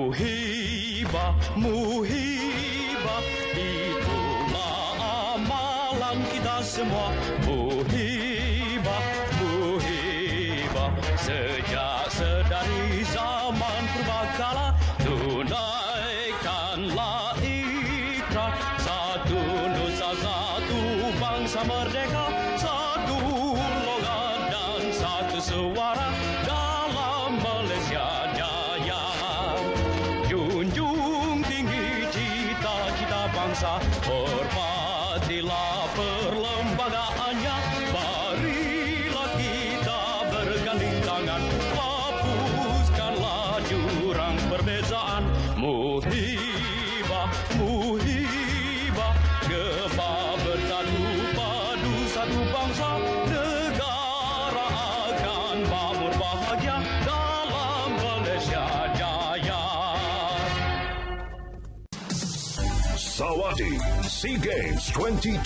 Muhibah, itulah amalan kita semua. Muhibah, sejak sedari zaman purbakala, tunaikanlah ikrar. Satu nusa, satu bangsa merdeka, satu logat dan satu suara dalam Malaysia Jaya. Junjung tinggi cita-cita bangsa, hormatilah perlembagaannya. Marilah kita berganding tangan, hapuskanlah jurang perbezaan. Muhibah, gemar bersatu padu satu bangsa. Negara akan makmur bahagia dalam Malaysia Jaya. Sawadee SEA Games 2025.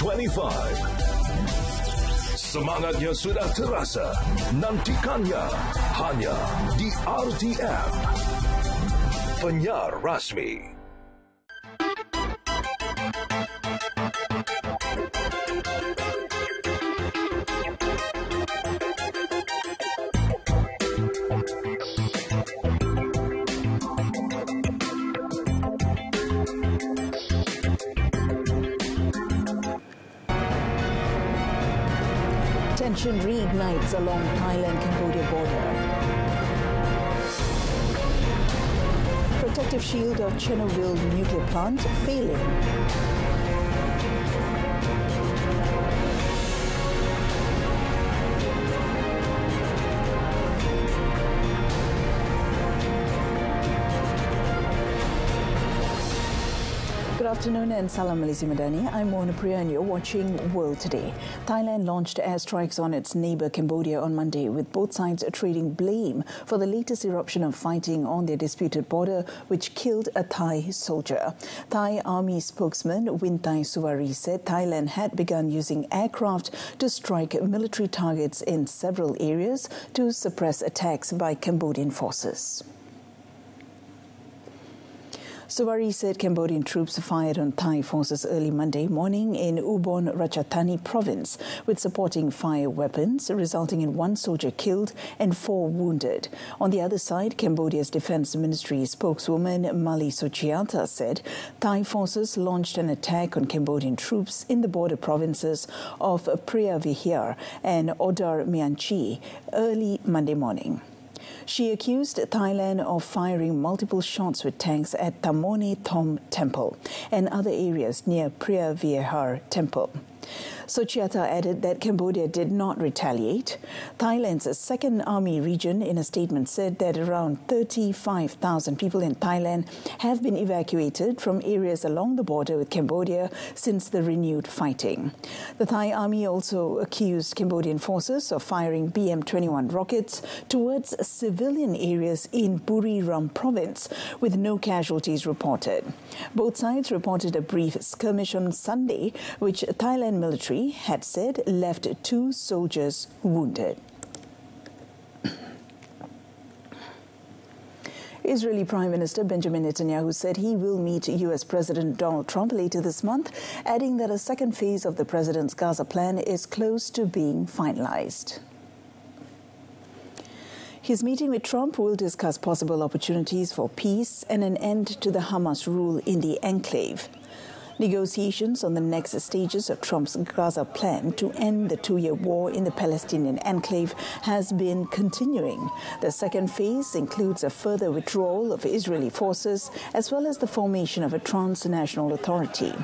Semangatnya sudah terasa. Nantikannya hanya di RTM. Penyiar rasmi. Tension reignites along Thailand-Cambodia border. Protective shield of Chernobyl nuclear plant failing. Good afternoon and Salam Malaysia Madani. I'm Mona Priya and you're watching World Today. Thailand launched airstrikes on its neighbour Cambodia on Monday, with both sides trading blame for the latest eruption of fighting on their disputed border, which killed a Thai soldier. Thai Army spokesman Wintai Suwari said Thailand had begun using aircraft to strike military targets in several areas to suppress attacks by Cambodian forces. Suwari said Cambodian troops fired on Thai forces early Monday morning in Ubon Ratchathani province with supporting fire weapons, resulting in 1 soldier killed and 4 wounded. On the other side, Cambodia's Defence Ministry spokeswoman Mali Suchiata said Thai forces launched an attack on Cambodian troops in the border provinces of Preah Vihear and Odar Mianchi early Monday morning. She accused Thailand of firing multiple shots with tanks at Thamoni Thom Temple and other areas near Preah Vihear Temple. Suchiata added that Cambodia did not retaliate. Thailand's second army region in a statement said that around 35,000 people in Thailand have been evacuated from areas along the border with Cambodia since the renewed fighting. The Thai army also accused Cambodian forces of firing BM-21 rockets towards civilian areas in Buriram province, with no casualties reported. Both sides reported a brief skirmish on Sunday, which Thailand military had said left 2 soldiers wounded. Israeli Prime Minister Benjamin Netanyahu said he will meet U.S. President Donald Trump later this month, adding that a second phase of the president's Gaza plan is close to being finalized. His meeting with Trump will discuss possible opportunities for peace and an end to the Hamas rule in the enclave. Negotiations on the next stages of Trump's Gaza plan to end the 2-year war in the Palestinian enclave has been continuing. The second phase includes a further withdrawal of Israeli forces as well as the formation of a transnational authority.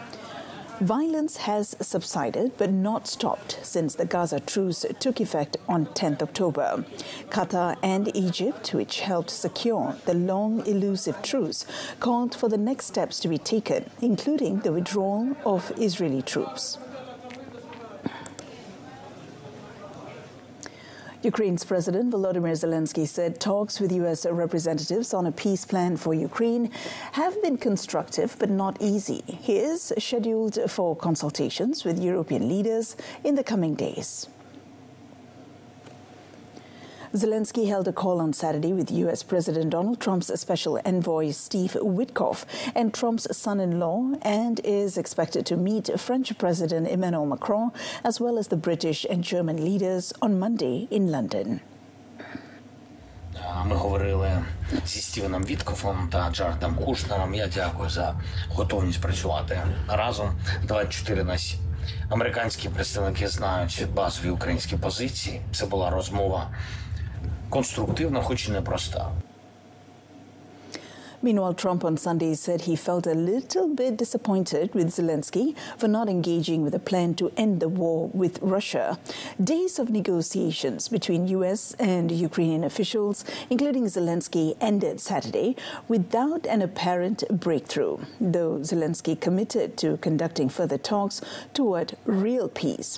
Violence has subsided but not stopped since the Gaza truce took effect on 10th October. Qatar and Egypt, which helped secure the long elusive truce, called for the next steps to be taken, including the withdrawal of Israeli troops. Ukraine's President Volodymyr Zelensky said talks with U.S. representatives on a peace plan for Ukraine have been constructive but not easy. He is scheduled for consultations with European leaders in the coming days. Zelensky held a call on Saturday with U.S. President Donald Trump's special envoy Steve Witkoff and Trump's son-in-law, and is expected to meet French President Emmanuel Macron as well as the British and German leaders on Monday in London. Ми говорили зі Стівеном Віткофом та Джаредом Кушнером. Я дякую за готовність працювати разом 24/7. Американські представники знають базові українські позиції. Це була розмова конструктивна, хоч і непроста. Meanwhile, Trump on Sunday said he felt a little bit disappointed with Zelensky for not engaging with a plan to end the war with Russia. Days of negotiations between U.S. and Ukrainian officials, including Zelensky, ended Saturday without an apparent breakthrough, though Zelensky committed to conducting further talks toward real peace.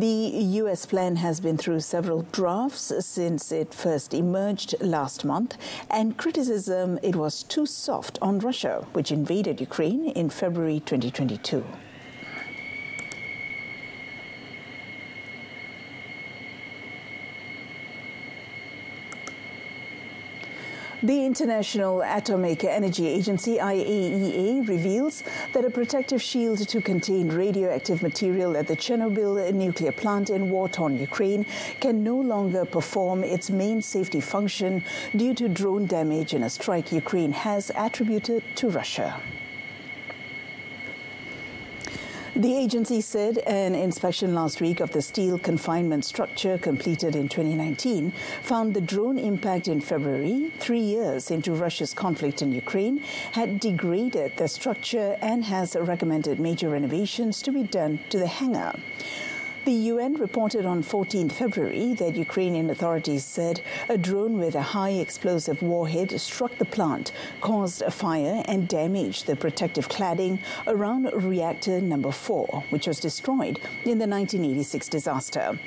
The U.S. plan has been through several drafts since it first emerged last month, and criticism it was too soft on Russia, which invaded Ukraine in February 2022. The International Atomic Energy Agency, IAEA, reveals that a protective shield to contain radioactive material at the Chernobyl nuclear plant in war-torn Ukraine can no longer perform its main safety function due to drone damage in a strike Ukraine has attributed to Russia. The agency said an inspection last week of the steel confinement structure completed in 2019 found the drone impact in February, 3 years into Russia's conflict in Ukraine, had degraded the structure and has recommended major renovations to be done to the hangar. The UN reported on 14 February that Ukrainian authorities said a drone with a high explosive warhead struck the plant, caused a fire and damaged the protective cladding around reactor number 4, which was destroyed in the 1986 disaster.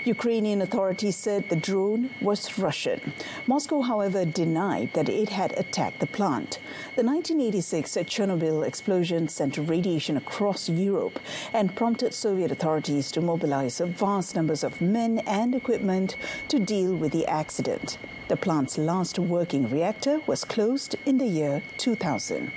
Ukrainian authorities said the drone was Russian. Moscow, however, denied that it had attacked the plant. The 1986 Chernobyl explosion sent radiation across Europe and prompted Soviet authorities to mobilize vast numbers of men and equipment to deal with the accident. The plant's last working reactor was closed in the year 2000.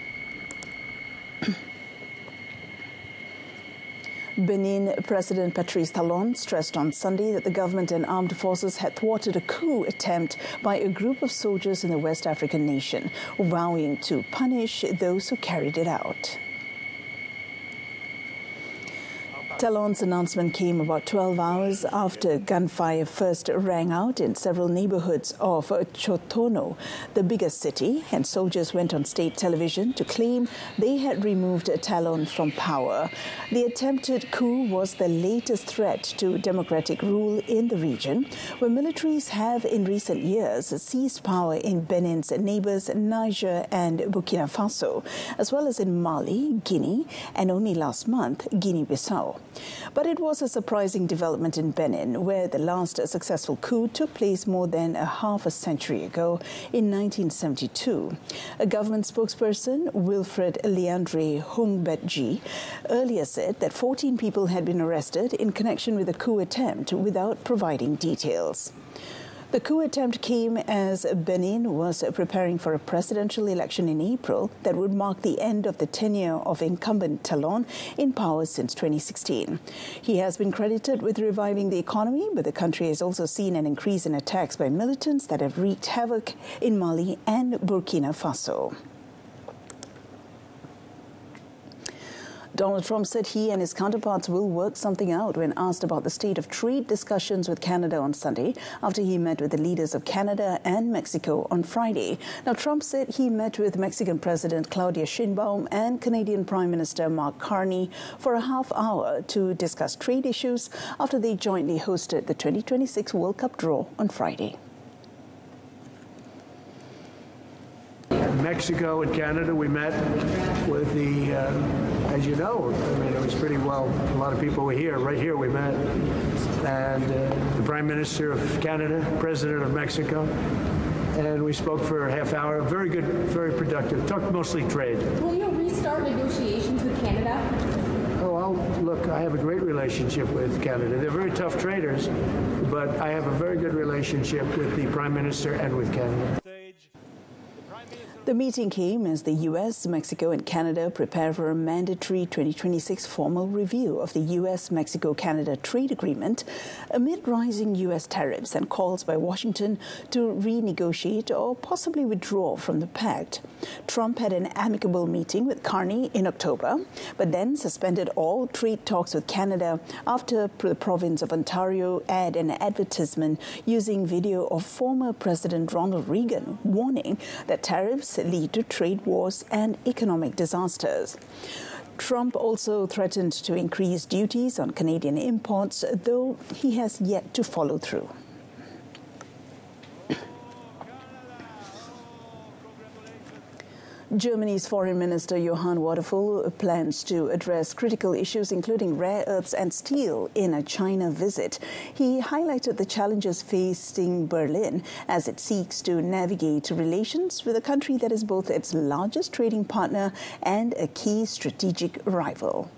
Benin President Patrice Talon stressed on Sunday that the government and armed forces had thwarted a coup attempt by a group of soldiers in the West African nation, vowing to punish those who carried it out. Talon's announcement came about 12 hours after gunfire first rang out in several neighborhoods of Cotonou, the biggest city, and soldiers went on state television to claim they had removed Talon from power. The attempted coup was the latest threat to democratic rule in the region, where militaries have in recent years seized power in Benin's neighbors Niger and Burkina Faso, as well as in Mali, Guinea, and only last month, Guinea-Bissau. But it was a surprising development in Benin, where the last successful coup took place more than a half a century ago in 1972. A government spokesperson, Wilfred Leandre Hungbetji, earlier said that 14 people had been arrested in connection with the coup attempt without providing details. The coup attempt came as Benin was preparing for a presidential election in April that would mark the end of the tenure of incumbent Talon in power since 2016. He has been credited with reviving the economy, but the country has also seen an increase in attacks by militants that have wreaked havoc in Mali and Burkina Faso. Donald Trump said he and his counterparts will work something out when asked about the state of trade discussions with Canada on Sunday, after he met with the leaders of Canada and Mexico on Friday. Now, Trump said he met with Mexican President Claudia Sheinbaum and Canadian Prime Minister Mark Carney for a half hour to discuss trade issues after they jointly hosted the 2026 World Cup draw on Friday. Mexico and Canada, we met with the, as you know, I mean, it was pretty well, a lot of people were here, right here we met, and the Prime Minister of Canada, President of Mexico, and we spoke for a half hour, very good, very productive, talked mostly trade. Will you restart negotiations with Canada? Oh, look, I have a great relationship with Canada. They're very tough traders, but I have a very good relationship with the Prime Minister and with Canada. The meeting came as the U.S., Mexico and Canada prepare for a mandatory 2026 formal review of the U.S.-Mexico-Canada trade agreement amid rising U.S. tariffs and calls by Washington to renegotiate or possibly withdraw from the pact. Trump had an amicable meeting with Carney in October, but then suspended all trade talks with Canada after the province of Ontario aired an advertisement using video of former President Ronald Reagan warning that tariffs lead to trade wars and economic disasters. Trump also threatened to increase duties on Canadian imports, though he has yet to follow through. Germany's Foreign Minister Johann Wadephul plans to address critical issues including rare earths and steel in a China visit. He highlighted the challenges facing Berlin as it seeks to navigate relations with a country that is both its largest trading partner and a key strategic rival.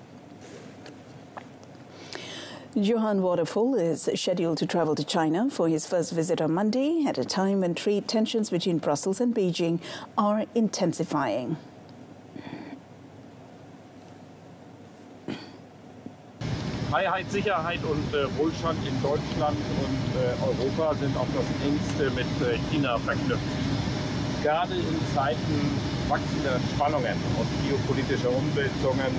Johann Wadephul is scheduled to travel to China for his first visit on Monday at a time when trade tensions between Brussels and Beijing are intensifying. Freiheit, Sicherheit und Wohlstand in Deutschland und Europa sind auf das engste mit China verknüpft. Gerade in Zeiten wachsender Spannungen und geopolitischer Umwälzungen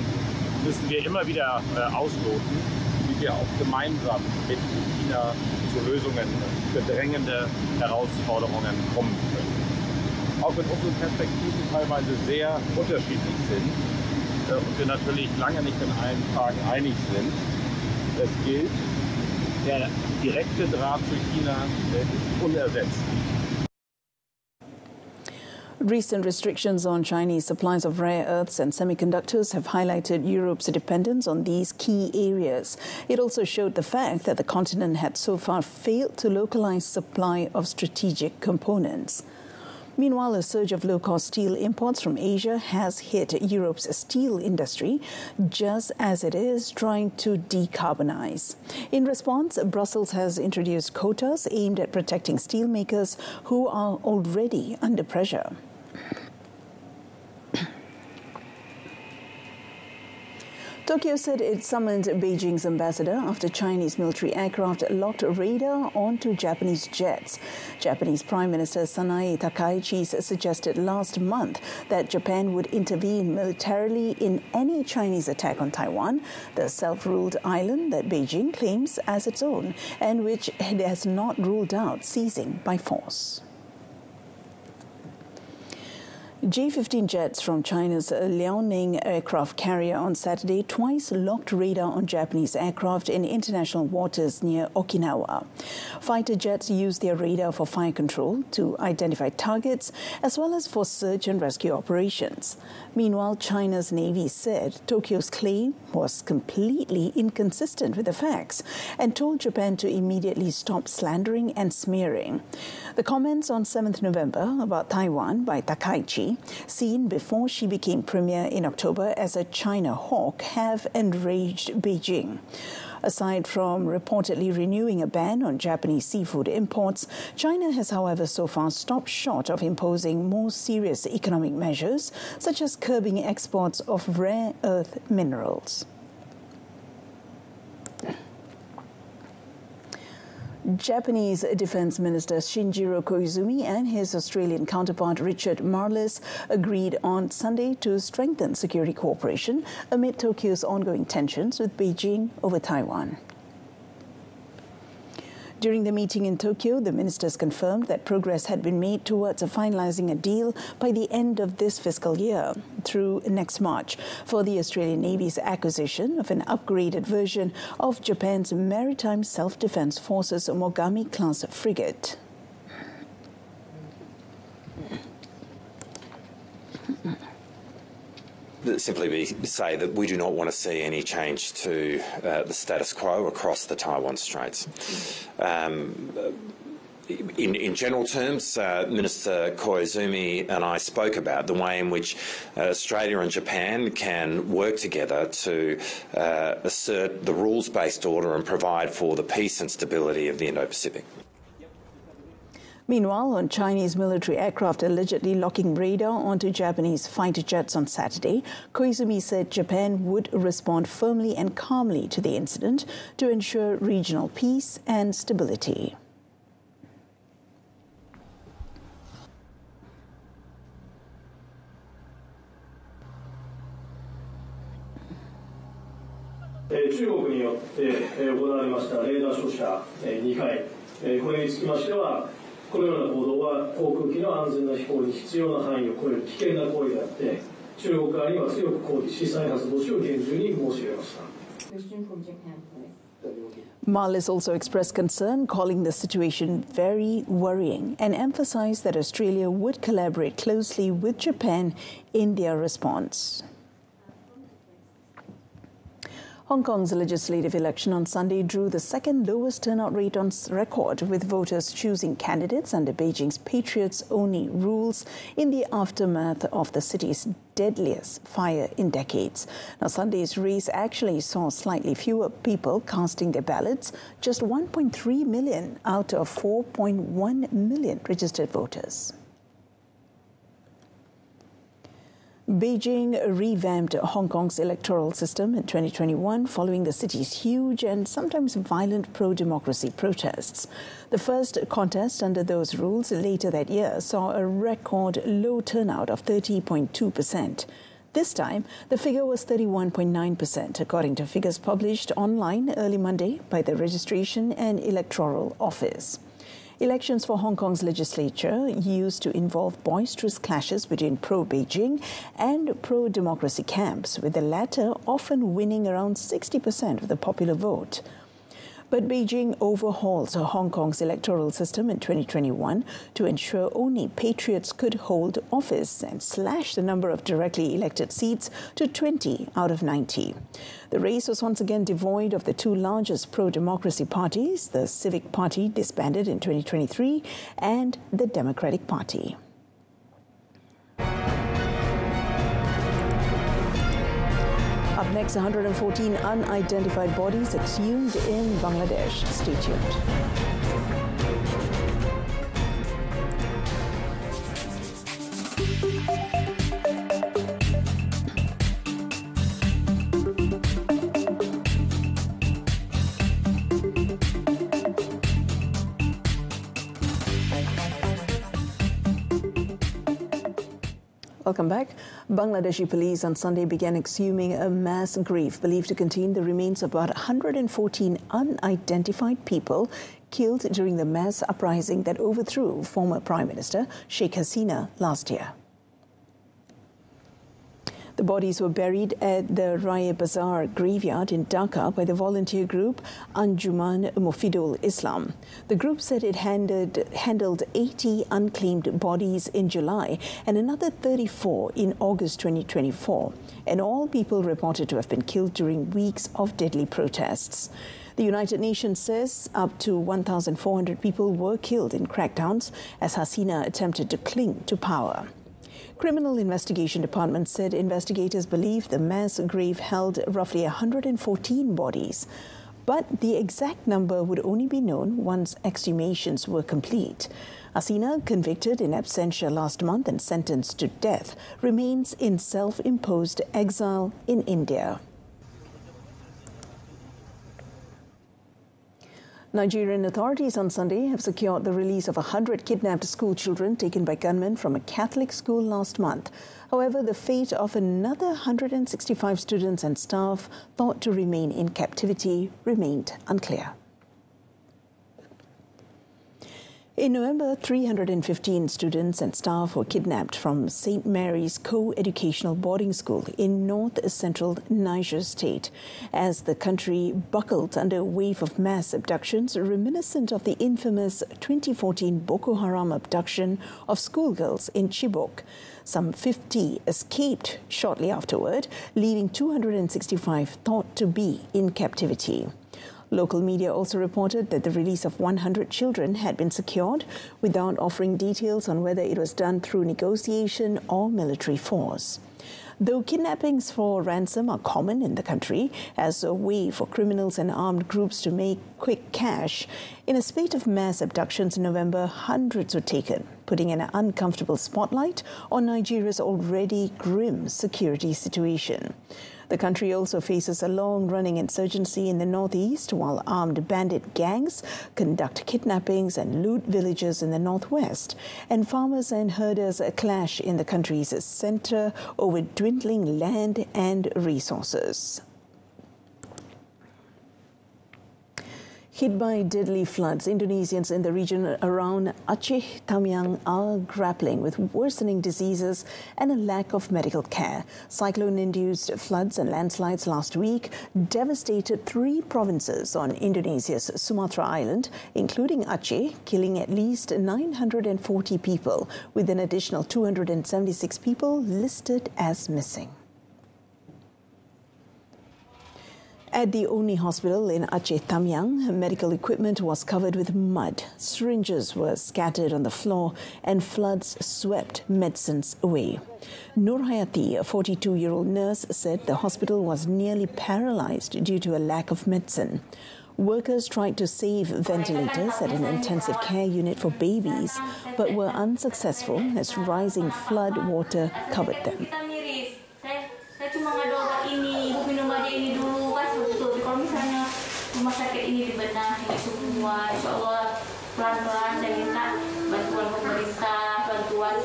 müssen wir immer wieder ausloten, wie wir auch gemeinsam mit China zu Lösungen für drängende Herausforderungen kommen können. Auch wenn unsere Perspektiven teilweise sehr unterschiedlich sind und wir natürlich lange nicht in allen Fragen einig sind, es gilt, der direkte Draht zu China ist unersetzlich. Recent restrictions on Chinese supplies of rare earths and semiconductors have highlighted Europe's dependence on these key areas. It also showed the fact that the continent had so far failed to localize supply of strategic components. Meanwhile, a surge of low-cost steel imports from Asia has hit Europe's steel industry, just as it is trying to decarbonize. In response, Brussels has introduced quotas aimed at protecting steelmakers who are already under pressure. Tokyo said it summoned Beijing's ambassador after Chinese military aircraft locked radar onto Japanese jets. Japanese Prime Minister Sanae Takaichi suggested last month that Japan would intervene militarily in any Chinese attack on Taiwan, the self-ruled island that Beijing claims as its own and which it has not ruled out seizing by force. J-15 jets from China's Liaoning aircraft carrier on Saturday twice locked radar on Japanese aircraft in international waters near Okinawa. Fighter jets use their radar for fire control to identify targets as well as for search and rescue operations. Meanwhile, China's Navy said Tokyo's claim was completely inconsistent with the facts and told Japan to immediately stop slandering and smearing. The comments on 7th November about Taiwan by Takaichi, seen before she became premier in October as a China hawk, have enraged Beijing. Aside from reportedly renewing a ban on Japanese seafood imports, China has, however, so far stopped short of imposing more serious economic measures, such as curbing exports of rare earth minerals. Japanese Defense Minister Shinjiro Koizumi and his Australian counterpart Richard Marles agreed on Sunday to strengthen security cooperation amid Tokyo's ongoing tensions with Beijing over Taiwan. During the meeting in Tokyo, the ministers confirmed that progress had been made towards finalizing a deal by the end of this fiscal year through next March for the Australian Navy's acquisition of an upgraded version of Japan's Maritime Self-Defense Forces Mogami-class frigate. Simply say that we do not want to see any change to the status quo across the Taiwan Straits. In general terms, Minister Koizumi and I spoke about the way in which Australia and Japan can work together to assert the rules-based order and provide for the peace and stability of the Indo-Pacific. Meanwhile, on Chinese military aircraft allegedly locking radar onto Japanese fighter jets on Saturday, Koizumi said Japan would respond firmly and calmly to the incident to ensure regional peace and stability. Marlis also expressed concern, calling the situation very worrying, and emphasized that Australia would collaborate closely with Japan in their response. Hong Kong's legislative election on Sunday drew the second lowest turnout rate on record, with voters choosing candidates under Beijing's patriots-only rules in the aftermath of the city's deadliest fire in decades. Now, Sunday's race actually saw slightly fewer people casting their ballots, just 1.3 million out of 4.1 million registered voters. Beijing revamped Hong Kong's electoral system in 2021 following the city's huge and sometimes violent pro-democracy protests. The first contest under those rules later that year saw a record low turnout of 30.2%. This time, the figure was 31.9%, according to figures published online early Monday by the Registration and Electoral Office. Elections for Hong Kong's legislature used to involve boisterous clashes between pro-Beijing and pro-democracy camps, with the latter often winning around 60% of the popular vote. But Beijing overhauled Hong Kong's electoral system in 2021 to ensure only patriots could hold office and slash the number of directly elected seats to 20 out of 90. The race was once again devoid of the two largest pro-democracy parties, the Civic Party, disbanded in 2023, and the Democratic Party. Up next, 114 unidentified bodies exhumed in Bangladesh. Stay tuned. Welcome back. Bangladeshi police on Sunday began exhuming a mass grave believed to contain the remains of about 114 unidentified people killed during the mass uprising that overthrew former Prime Minister Sheikh Hasina last year. The bodies were buried at the Raya Bazaar graveyard in Dhaka by the volunteer group Anjuman Mufidul Islam. The group said it handled 80 unclaimed bodies in July and another 34 in August 2024, and all people reported to have been killed during weeks of deadly protests. The United Nations says up to 1,400 people were killed in crackdowns as Hasina attempted to cling to power. Criminal Investigation Department said investigators believe the mass grave held roughly 114 bodies, but the exact number would only be known once exhumations were complete. Hasina, convicted in absentia last month and sentenced to death, remains in self-imposed exile in India. Nigerian authorities on Sunday have secured the release of 100 kidnapped school children taken by gunmen from a Catholic school last month. However, the fate of another 165 students and staff thought to remain in captivity remained unclear. In November, 315 students and staff were kidnapped from St. Mary's Co-Educational Boarding School in north-central Niger State as the country buckled under a wave of mass abductions reminiscent of the infamous 2014 Boko Haram abduction of schoolgirls in Chibok. Some 50 escaped shortly afterward, leaving 265 thought to be in captivity. Local media also reported that the release of 100 children had been secured without offering details on whether it was done through negotiation or military force. Though kidnappings for ransom are common in the country as a way for criminals and armed groups to make quick cash, in a spate of mass abductions in November, hundreds were taken, putting an uncomfortable spotlight on Nigeria's already grim security situation. The country also faces a long-running insurgency in the northeast, while armed bandit gangs conduct kidnappings and loot villages in the northwest, and farmers and herders clash in the country's center over dwindling land and resources. Hit by deadly floods, Indonesians in the region around Aceh Tamiang are grappling with worsening diseases and a lack of medical care. Cyclone-induced floods and landslides last week devastated 3 provinces on Indonesia's Sumatra Island, including Aceh, killing at least 940 people, with an additional 276 people listed as missing. At the only hospital in Aceh Tamiang, medical equipment was covered with mud, syringes were scattered on the floor, and floods swept medicines away. Nur Hayati, a 42-year-old nurse, said the hospital was nearly paralyzed due to a lack of medicine. Workers tried to save ventilators at an intensive care unit for babies, but were unsuccessful as rising flood water covered them. Kalau misalnya rumah sakit ini dibenahi semua, insyaAllah pelan-pelan saya minta bantuan pemerintah, bantuan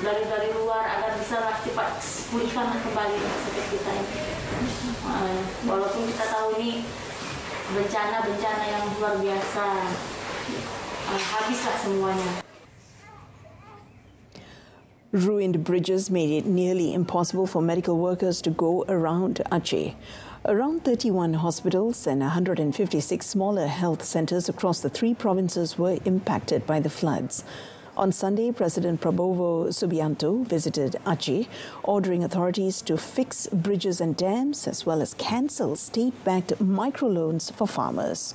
dari luar agar bisa cepat pulihkan kembali rumah sakit kita ini. Walaupun kita tahu ini bencana yang luar biasa, habislah semuanya. Ruined bridges made it nearly impossible for medical workers to go around Aceh. Around 31 hospitals and 156 smaller health centres across the 3 provinces were impacted by the floods. On Sunday, President Prabowo Subianto visited Aceh, ordering authorities to fix bridges and dams as well as cancel state-backed microloans for farmers.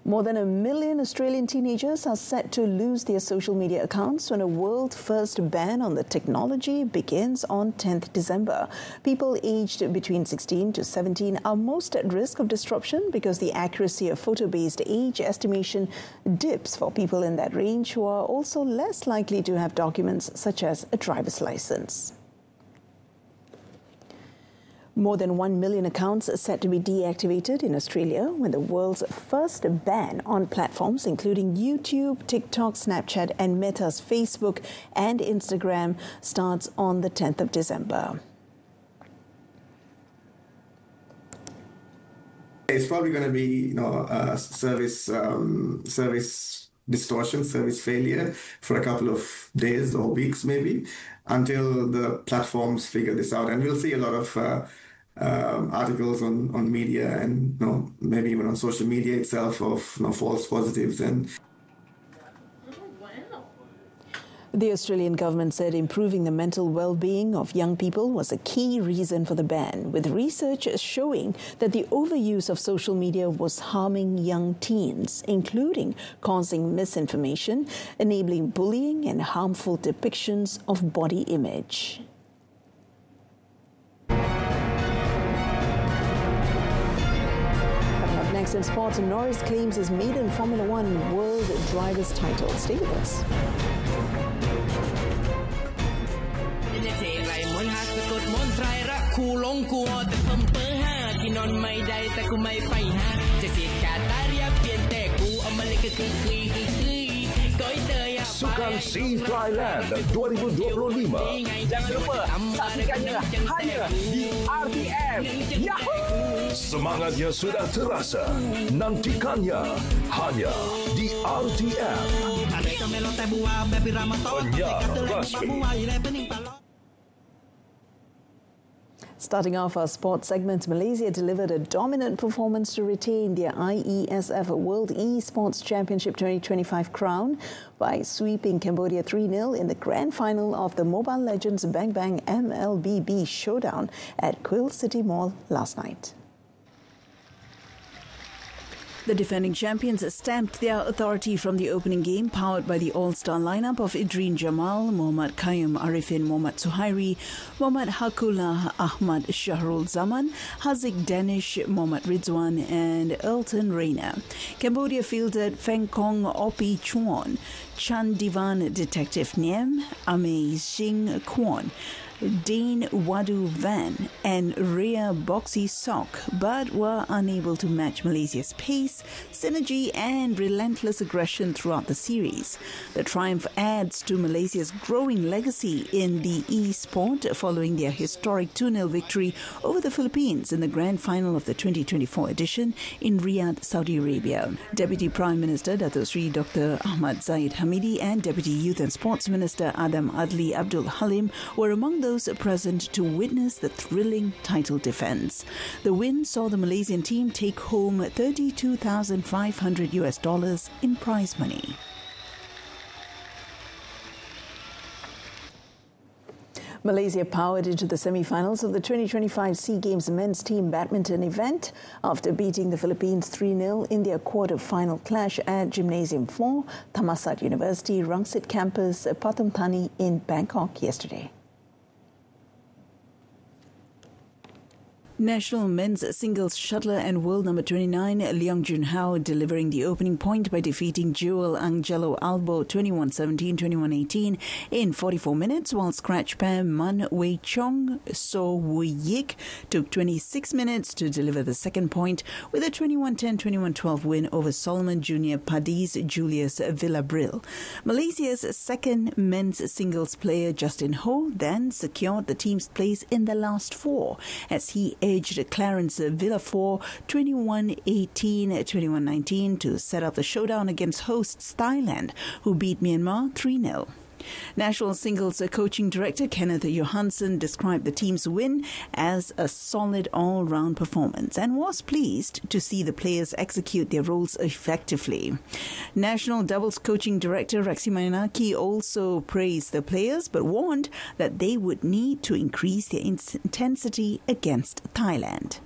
More than 1 million Australian teenagers are set to lose their social media accounts when a world-first ban on the technology begins on 10th December. People aged between 16 to 17 are most at risk of disruption because the accuracy of photo-based age estimation dips for people in that range who are also less likely to have documents such as a driver's license. More than 1 million accounts are set to be deactivated in Australia when the world's first ban on platforms including YouTube, TikTok, Snapchat and Meta's Facebook and Instagram starts on the 10th of December. It's probably going to be, service distortion, service failure for a couple of days or weeks maybe until the platforms figure this out. And we'll see a lot of articles on media and maybe even on social media itself of false positives. And the Australian government said improving the mental well-being of young people was a key reason for the ban, with research showing that the overuse of social media was harming young teens, including causing misinformation, enabling bullying and harmful depictions of body image. Next in sports, Norris claims his maiden Formula One World Drivers' title. Stay with us. Sukan Sea Thailand 2025. Jangan lupa saksikannya hanya di RTM. Yahoo! Semangatnya sudah terasa. Nantikannya hanya di RTM. Penyiar rasmi. Starting off our sports segment, Malaysia delivered a dominant performance to retain their IESF World Esports Championship 2025 crown by sweeping Cambodia 3-0 in the grand final of the Mobile Legends Bang Bang MLBB showdown at Quill City Mall last night. The defending champions stamped their authority from the opening game, powered by the all-star lineup of Idreen Jamal, Mohammad Qayyum Arifin, Mohammad Suhairi, Mohammad Hakullah Ahmad Shahrul Zaman, Haziq Danish, Mohammad Rizwan and Elton Reina. Cambodia fielded Feng Kong Opi Chuan, Chan Divan Detective Niem, Ame Singh Kwon, Dane Wadu Van and Rhea Boxy Sok, but were unable to match Malaysia's pace, synergy and relentless aggression throughout the series. The triumph adds to Malaysia's growing legacy in the e-sport following their historic 2-0 victory over the Philippines in the grand final of the 2024 edition in Riyadh, Saudi Arabia. Deputy Prime Minister Dato Sri Dr. Ahmad Zahid Hamidi and Deputy Youth and Sports Minister Adam Adli Abdul Halim were among those present to witness the thrilling title defense. The win saw the Malaysian team take home $32,500 in prize money. Malaysia powered into the semi-finals of the 2025 SEA Games men's team badminton event after beating the Philippines 3-0 in their quarter-final clash at Gymnasium 4, Thammasat University, Rangsit Campus, Pathum Thani in Bangkok yesterday. National men's singles shuttler and world number 29 Leong Junhao delivering the opening point by defeating Joel Angelo Albo 21-17, 21-18 in 44 minutes, while scratch pair Man Wei Chong So Woo Yik took 26 minutes to deliver the second point with a 21-10, 21-12 win over Solomon Junior Padis Julius Villabril. Malaysia's second men's singles player Justin Ho then secured the team's place in the last four as he edged Clarence Villafort 21-18, 21-19 to set up the showdown against hosts Thailand, who beat Myanmar 3-0. National Singles Coaching Director Kenneth Johansson described the team's win as a solid all-round performance and was pleased to see the players execute their roles effectively. National Doubles Coaching Director Rasmi also praised the players but warned that they would need to increase their intensity against Thailand.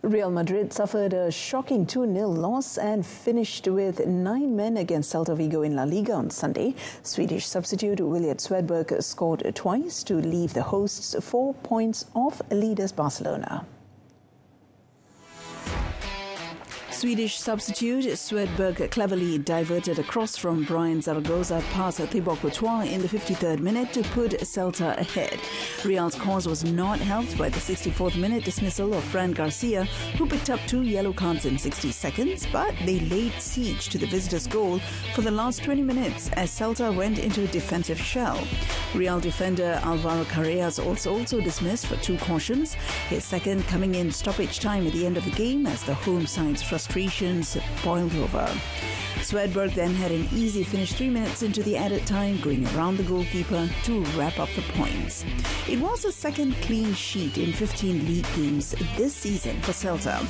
Real Madrid suffered a shocking 2-0 loss and finished with 9 men against Celta Vigo in La Liga on Sunday. Swedish substitute William Swedberg scored twice to leave the hosts 4 points off leaders Barcelona. Swedish substitute Swedberg cleverly diverted a cross from Brian Zaragoza past Thibaut Courtois in the 53rd minute to put Celta ahead. Real's cause was not helped by the 64th minute dismissal of Fran Garcia, who picked up 2 yellow cards in 60 seconds, but they laid siege to the visitors' goal for the last 20 minutes as Celta went into a defensive shell. Real defender Alvaro Carreras also dismissed for 2 cautions, his second coming in stoppage time at the end of the game as the home side's frustrations boiled over. Swedberg then had an easy finish 3 minutes into the added time, going around the goalkeeper to wrap up the points. It was the second clean sheet in 15 league games this season for Celta.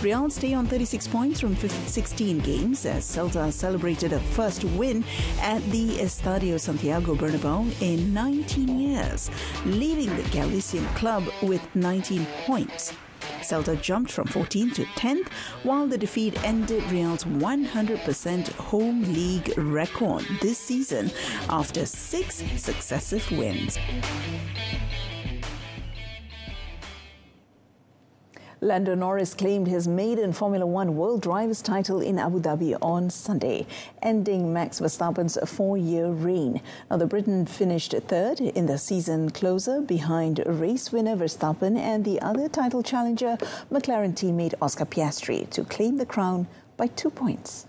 Real stay on 36 points from 16 games as Celta celebrated a first win at the Estadio Santiago Bernabeu in 19 years, leaving the Galician club with 19 points. Celta jumped from 14th to 10th, while the defeat ended Real's 100% home league record this season after 6 successive wins. Lando Norris claimed his maiden Formula One World Drivers' title in Abu Dhabi on Sunday, ending Max Verstappen's 4-year reign. Now, the Briton finished third in the season closer behind race winner Verstappen and the other title challenger, McLaren teammate Oscar Piastri, to claim the crown by 2 points.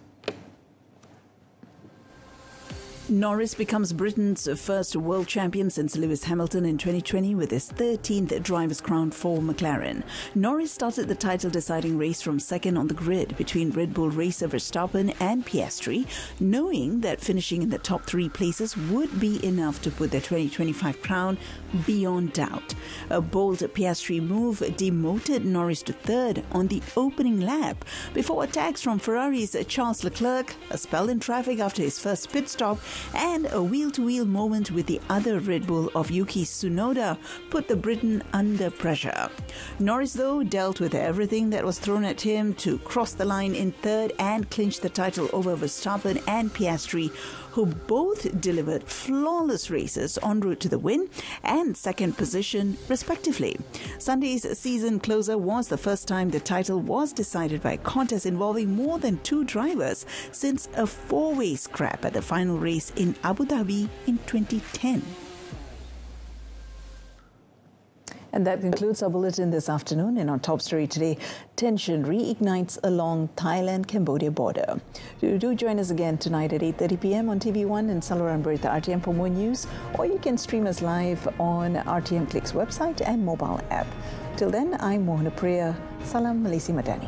Norris becomes Britain's first world champion since Lewis Hamilton in 2020 with his 13th driver's crown for McLaren. Norris started the title-deciding race from second on the grid between Red Bull racer Verstappen and Piastri, knowing that finishing in the top 3 places would be enough to put their 2025 crown beyond doubt. A bold Piastri move demoted Norris to third on the opening lap before attacks from Ferrari's Charles Leclerc, a spell in traffic after his first pit stop, and a wheel-to-wheel moment with the other Red Bull of Yuki Tsunoda put the Briton under pressure. Norris, though, dealt with everything that was thrown at him to cross the line in third and clinch the title over Verstappen and Piastri, who both delivered flawless races en route to the win and second position, respectively. Sunday's season closer was the first time the title was decided by a contest involving more than 2 drivers since a 4-way scrap at the final race in Abu Dhabi in 2010. And that concludes our bulletin this afternoon. And our top story today, tension reignites along Thailand-Cambodia border. Do join us again tonight at 8:30 p.m. on TV1 and Saluran Berita RTM for more news, or you can stream us live on RTM Click's website and mobile app. Till then, I'm Mohana Priya. Salam Malaysia Madani.